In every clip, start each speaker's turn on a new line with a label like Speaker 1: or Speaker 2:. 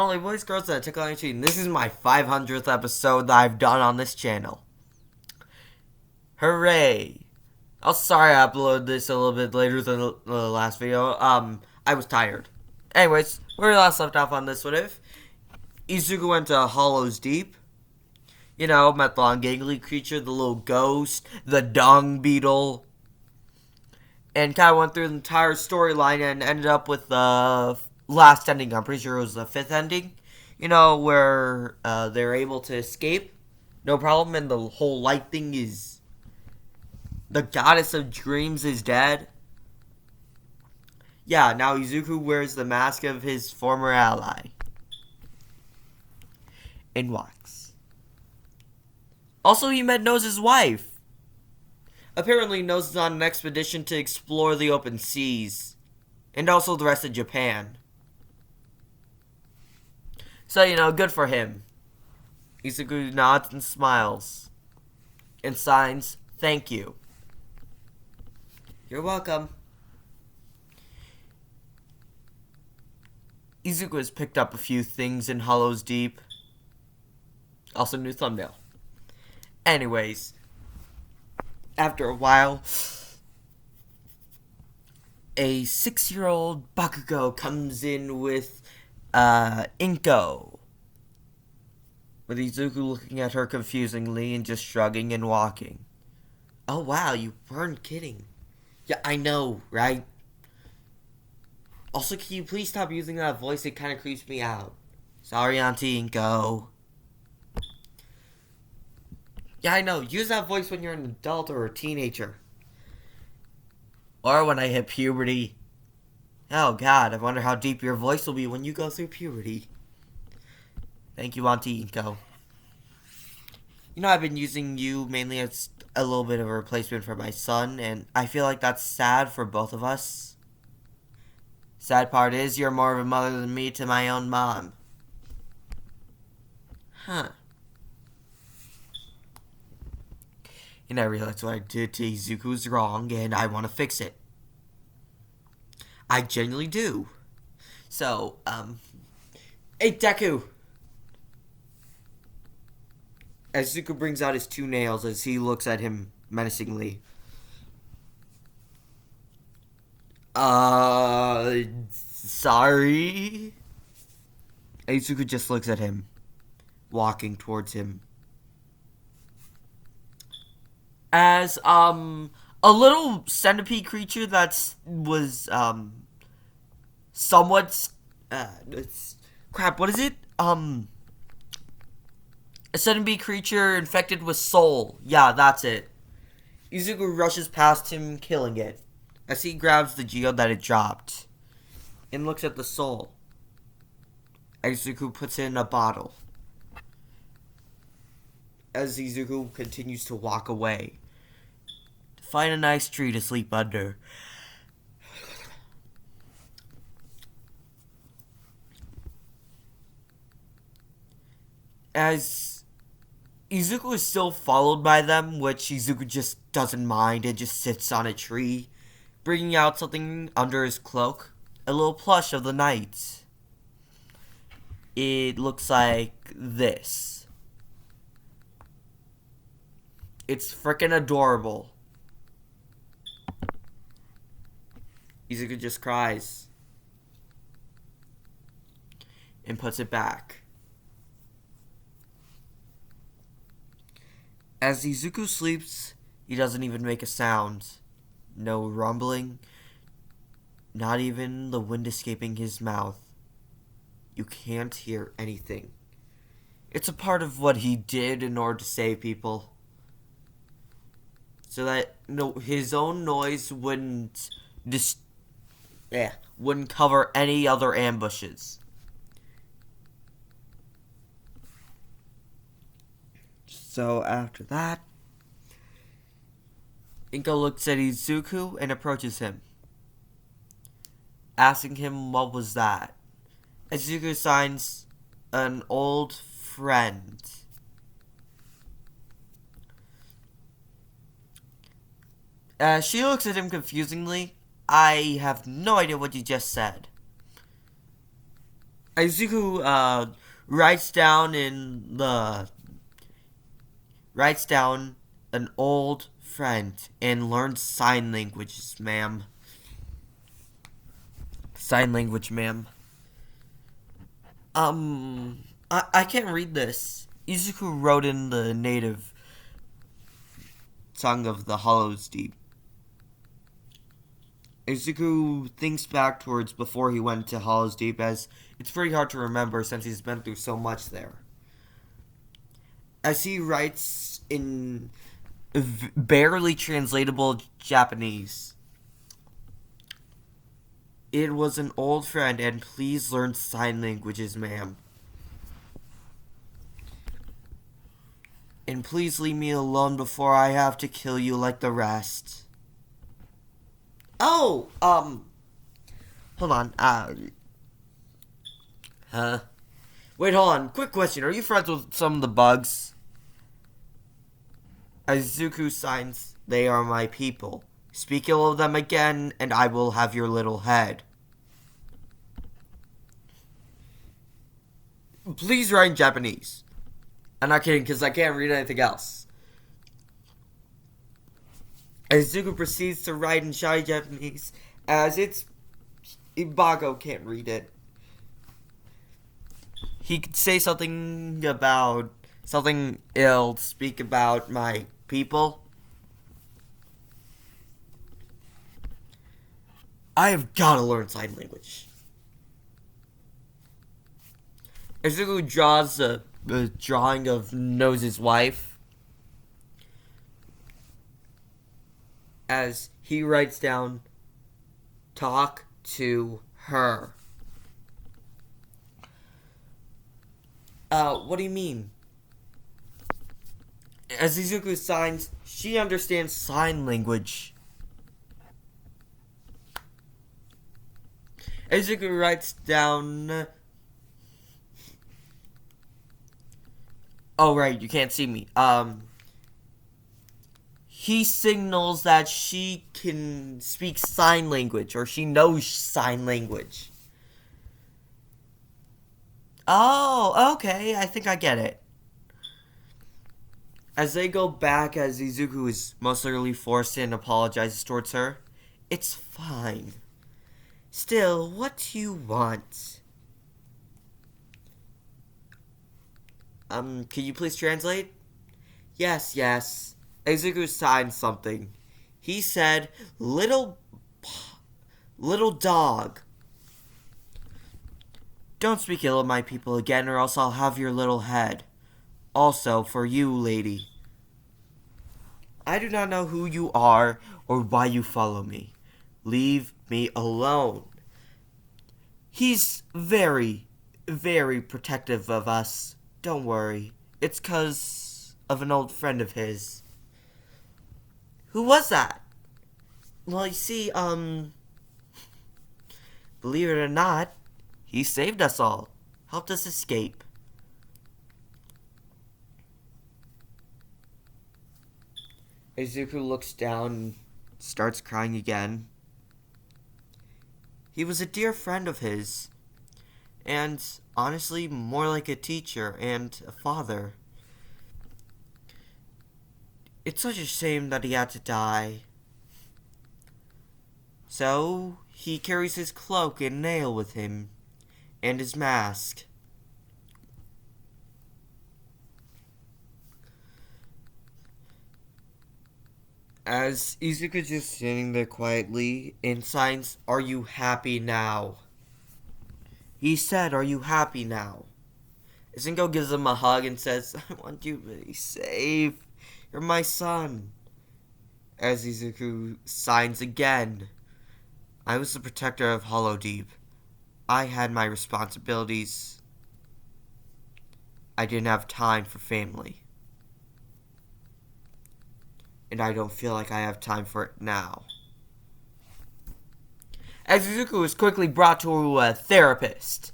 Speaker 1: Only boys, girls that tickle on cheating. This is my 500th episode that I've done on this channel. Hooray! I'm sorry I uploaded this a little bit later than the last video. I was tired. Anyways, where we last left off on this one, if Izuku went to Hollow's Deep, you know, met the long gangly creature, the little ghost, the dung beetle, and kind of went through the entire storyline and ended up with the last ending. I'm pretty sure it was the 5th ending, you know, where they're able to escape, no problem, and the whole light thing is, the goddess of dreams is dead. Yeah, now Izuku wears the mask of his former ally and walks. Also, he met Nose's wife. Apparently, Nose is on an expedition to explore the open seas, and also the rest of Japan. So, you know, good for him. Izuku nods and smiles, and signs, "Thank you." You're welcome. Izuku has picked up a few things in Hollow's Deep. Also, new thumbnail. Anyways, after a while, a 6-year-old Bakugo comes in with Inko, with Izuku looking at her confusingly and just shrugging and walking. Oh wow, you weren't kidding. Yeah, I know, right? Also, can you please stop using that voice? It kind of creeps me out. Sorry, Auntie Inko. Yeah, I know. Use that voice when you're an adult or a teenager. Or when I hit puberty. Oh, God. I wonder how deep your voice will be when you go through puberty. Thank you, Auntie Inko. You know, I've been using you mainly as a little bit of a replacement for my son, and I feel like that's sad for both of us. Sad part is, you're more of a mother than me to my own mom. Huh. And I realize what I did to Izuku is wrong, and I want to fix it. I genuinely do. So, hey, Deku! As Izuku brings out his 2 nails as he looks at him menacingly. Sorry? Izuku just looks at him, walking towards him. As, a little centipede creature was somewhat, crap, what is it? A centipede creature infected with soul. Yeah, that's it. Izuku rushes past him, killing it, as he grabs the geode that it dropped, and looks at the soul. Izuku puts it in a bottle, as Izuku continues to walk away, to find a nice tree to sleep under. As Izuku is still followed by them, which Izuku just doesn't mind and just sits on a tree, bringing out something under his cloak, a little plush of the night. It looks like this. It's frickin' adorable. Izuku just cries and puts it back. As Izuku sleeps, he doesn't even make a sound. No rumbling, not even the wind escaping his mouth. You can't hear anything. It's a part of what he did in order to save people, so that his own noise wouldn't cover any other ambushes. So after that, Inko looks at Izuku and approaches him, asking him what was that. Izuku signs an old friend. She looks at him confusingly. I have no idea what you just said. Izuku writes down in the writes down an old friend and learns sign languages, ma'am. Sign language, ma'am. I can't read this. Izuku wrote in the native tongue of the Hollows Deep. Izuku thinks back towards before he went to Hollows Deep, as it's pretty hard to remember since he's been through so much there. As he writes in barely translatable Japanese, it was an old friend, and please learn sign languages, ma'am. And please leave me alone before I have to kill you like the rest. Oh, hold on, wait, hold on, quick question, are you friends with some of the bugs? Izuku signs, they are my people. Speak ill of them again, and I will have your little head. Please write in Japanese. I'm not kidding, because I can't read anything else. Izuku proceeds to write in shy Japanese, as Ibago can't read it. He could say something about something ill, speak about my people. I have got to learn sign language. Izuku draws a drawing of Nose's wife, as he writes down, talk to her. What do you mean? As Izuku signs, she understands sign language. Izuku writes down... Oh, right, you can't see me. He signals that she can speak sign language, or she knows sign language. Oh, okay, I think I get it. As they go back, as Izuku is most likely forced and apologizes towards her, it's fine. Still, what do you want? Can you please translate? Yes. Izuku signed something. He said, little dog. Don't speak ill of my people again, or else I'll have your little head. Also, for you, lady. I do not know who you are, or why you follow me. Leave me alone. He's very, very protective of us. Don't worry. It's 'cause of an old friend of his. Who was that? Well, you see, believe it or not, he saved us all. Helped us escape. Izuku looks down and starts crying again. He was a dear friend of his. And honestly, more like a teacher and a father. It's such a shame that he had to die. So, he carries his cloak and nail with him, and his mask. As Izuku just standing there quietly, and signs, are you happy now? He said, are you happy now? Izuku gives him a hug and says, I want you to be safe. You're my son. As Izuku signs again, I was the protector of Hollow Deep. I had my responsibilities. I didn't have time for family. And I don't feel like I have time for it now. As Izuku is quickly brought to a therapist.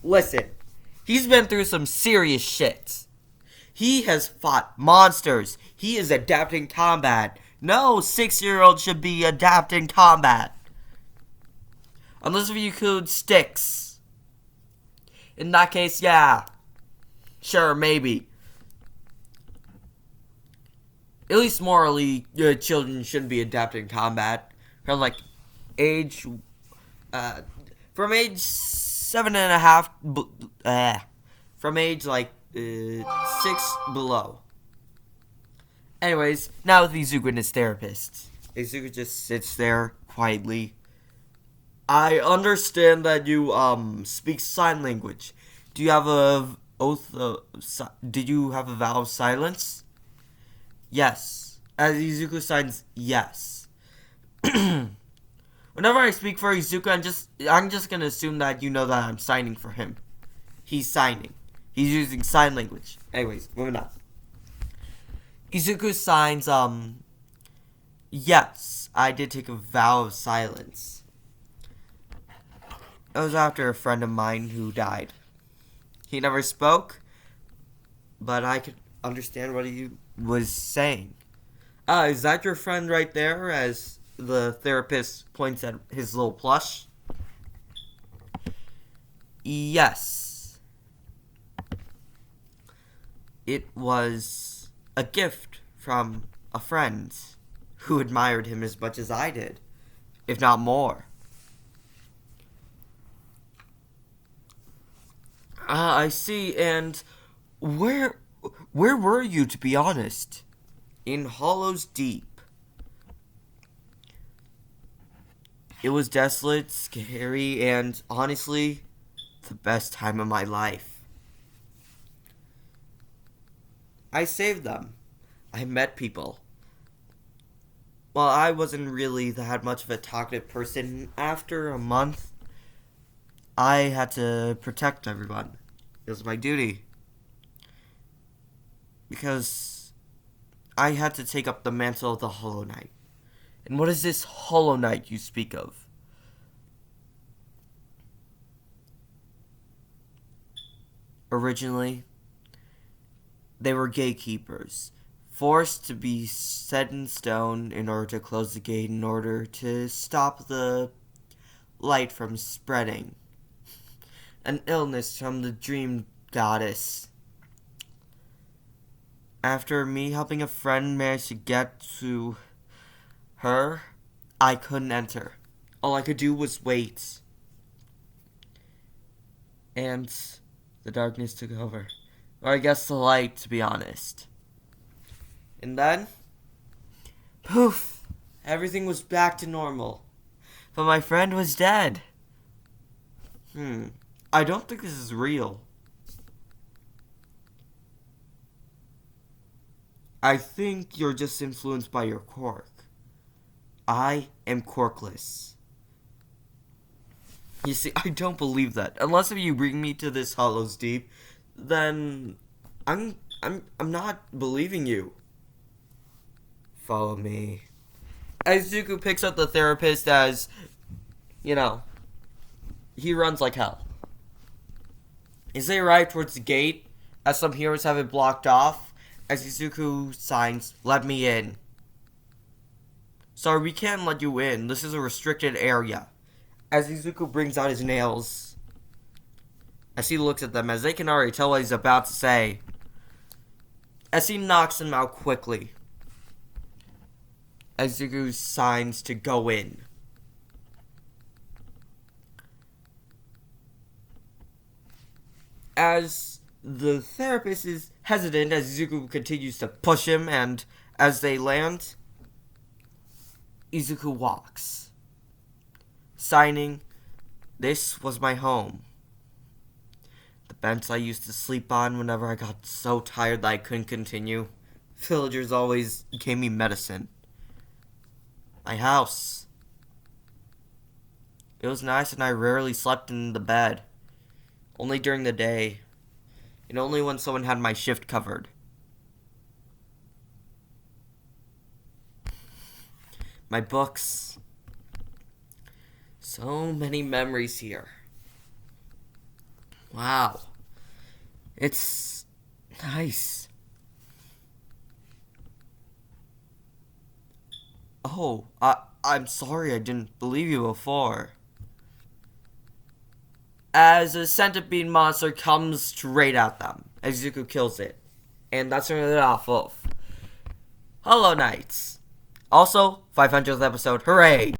Speaker 1: Listen, he's been through some serious shit. He has fought monsters. He is adapting combat. No 6-year-old should be adapting combat. Unless if you include sticks. In that case, yeah. Sure, maybe. At least morally, children shouldn't be adapting combat. From like age, uh, from age 7.5, from age like 6 below. Anyways, now with Izuku and his therapist. Izuku just sits there quietly. I understand that you speak sign language. Do you have a oath? Did you have a vow of silence? Yes. As Izuku signs yes. Whenever I speak for Izuku, I'm just gonna assume that you know that I'm signing for him. He's signing. He's using sign language. Anyways, moving on. Izuku signs yes, I did take a vow of silence. It was after a friend of mine who died. He never spoke, but I could understand what he was saying. Is that your friend right there? As the therapist points at his little plush. Yes. It was a gift from a friend who admired him as much as I did, if not more. I see. And where were you, to be honest? In Hollows Deep. It was desolate, scary, and honestly, the best time of my life. I saved them. I met people. Well, I wasn't really that much of a talkative person. After a month, I had to protect everyone. It was my duty. Because I had to take up the mantle of the Hollow Knight. And what is this Hollow Knight you speak of? Originally, they were gatekeepers, forced to be set in stone in order to close the gate in order to stop the light from spreading. An illness from the dream goddess. After me helping a friend manage to get to her, I couldn't enter. All I could do was wait. And the darkness took over. Or I guess the light, to be honest. And then, poof, everything was back to normal. But my friend was dead. I don't think this is real. I think you're just influenced by your quirk. I am quirkless. You see, I don't believe that. Unless if you bring me to this Hollows Deep, then I'm not believing you. Follow me. Izuku picks up the therapist as, he runs like hell. As they arrive towards the gate, as some heroes have it blocked off, as Izuku signs, "Let me in." "Sorry, we can't let you in. This is a restricted area." As Izuku brings out his nails, as he looks at them, as they can already tell what he's about to say, as he knocks them out quickly, Izuku signs to go in. As the therapist is hesitant, as Izuku continues to push him, and as they land, Izuku walks, signing, "This was my home. The bench I used to sleep on whenever I got so tired that I couldn't continue. Villagers always gave me medicine. My house. It was nice, and I rarely slept in the bed. Only during the day. And only when someone had my shift covered. My books. So many memories here. Wow. It's nice. Oh, I'm sorry I didn't believe you before. as a centipede monster comes straight at them. Izuku kills it. And that's what it off of. Hollow Knights. Also, 500th episode. Hooray!